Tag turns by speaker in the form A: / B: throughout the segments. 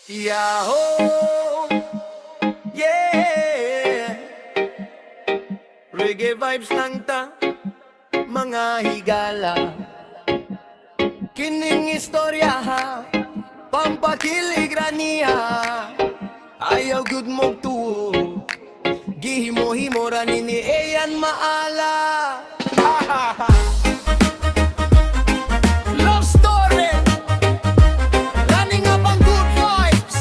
A: Yahoo! Yeah! Reggae vibes lang ta, mga higala. Kining istorya ha, pampakilig raniya. Ayaw good mo tuo, gihimo-himo ranin ni Eyan Maala. Love story, running up ang good vibes.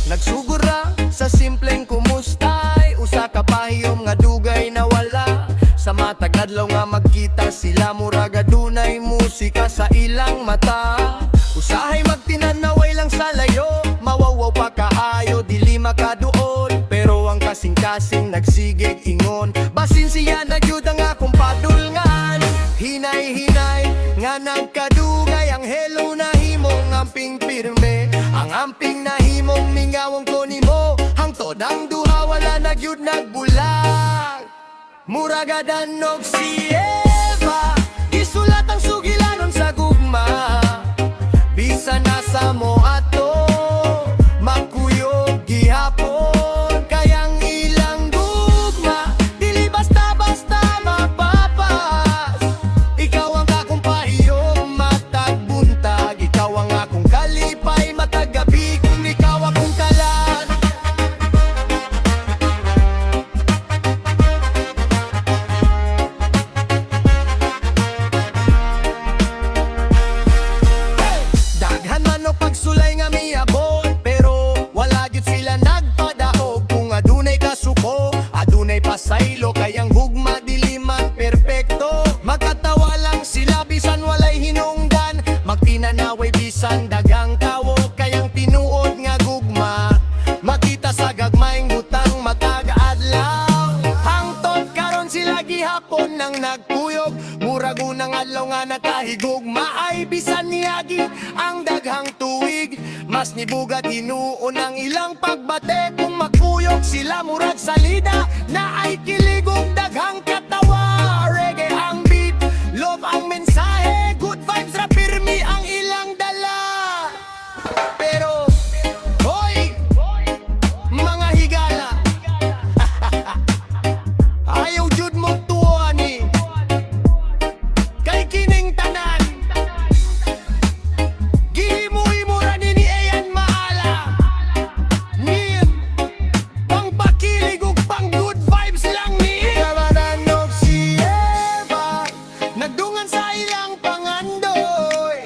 A: Nagsugura sa simpleng kumustay, usa ka pahiyom nga dugay na wala. Sa matag adlaw nga magkita sila, murag adunay musika sa ilang mata. Usahay magtinanaway lang sa layo, mawawaw pa kaayo, dili makaduol. Pero ang kasing-kasing nagsigig ingon, basin siya nagyud ang akong padulngan. Hinay-hinay nga nagkadugay, ang hello na himong amping pirme. Ang amping na himong mingawong ko nimo, hangtod ang duha wala nagyud nagbulag. Muragadan og si Eva, isulat ang sugilanon sa gugma. Bisa nasa mo ato, makuyog gihapon. Kayang ilang gugma, dili basta-basta mapapas. Ikaw ang akong pahiyom, matag buntag. Ikaw ang akong kalipay, matag gabi. Kung ikaw akong kalan, daghan man o pagsulay nga miabot, pero wala gyud sila nagpadaog. Kung adunay kasuko, adunay pasaylo, kayang gugma dili man perpekto. Magkatawa lang sila bisan walay hinungdan, magtinanaway bisan dagang tawo. Kayang tinuod nga gugma, makita sa gagmayng butang matag adlaw. Hangtod karon sila gihapon nang nagkuyog, murag unang adlaw nga nakahigugma. Ay bisan niyagi ang daghang tuig, mas nibugat hinuon ang ilang pagbate. Kung magkuyog sila murag salida, na ay kiligog daghang katawa. Reggae ang beat, love ang mensahe, good vibes ra pirmi ang ilang dala. Pero hoy, mga higala, ayaw jud mo tuwa ni kay kining tanan. Gihimo-himo ra ni Eyan Maala, ni pangpakilig ug pang good vibes lang ni Kabananog si Eva, nagdungan sa ilang pangandoy.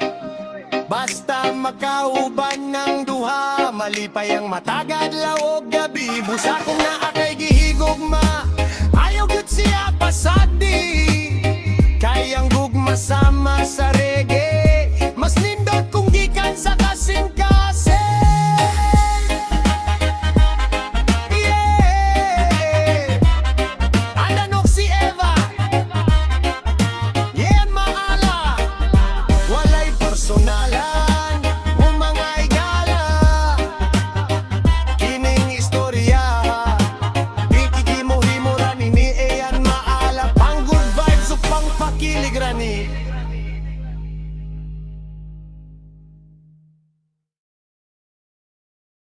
A: Basta makauban ng duha, malipay ang matagad laog gabi. Busa kong naa kay gihigugma, ayaw gyud siya pasagdi. Kayang gugma sama sa reggae.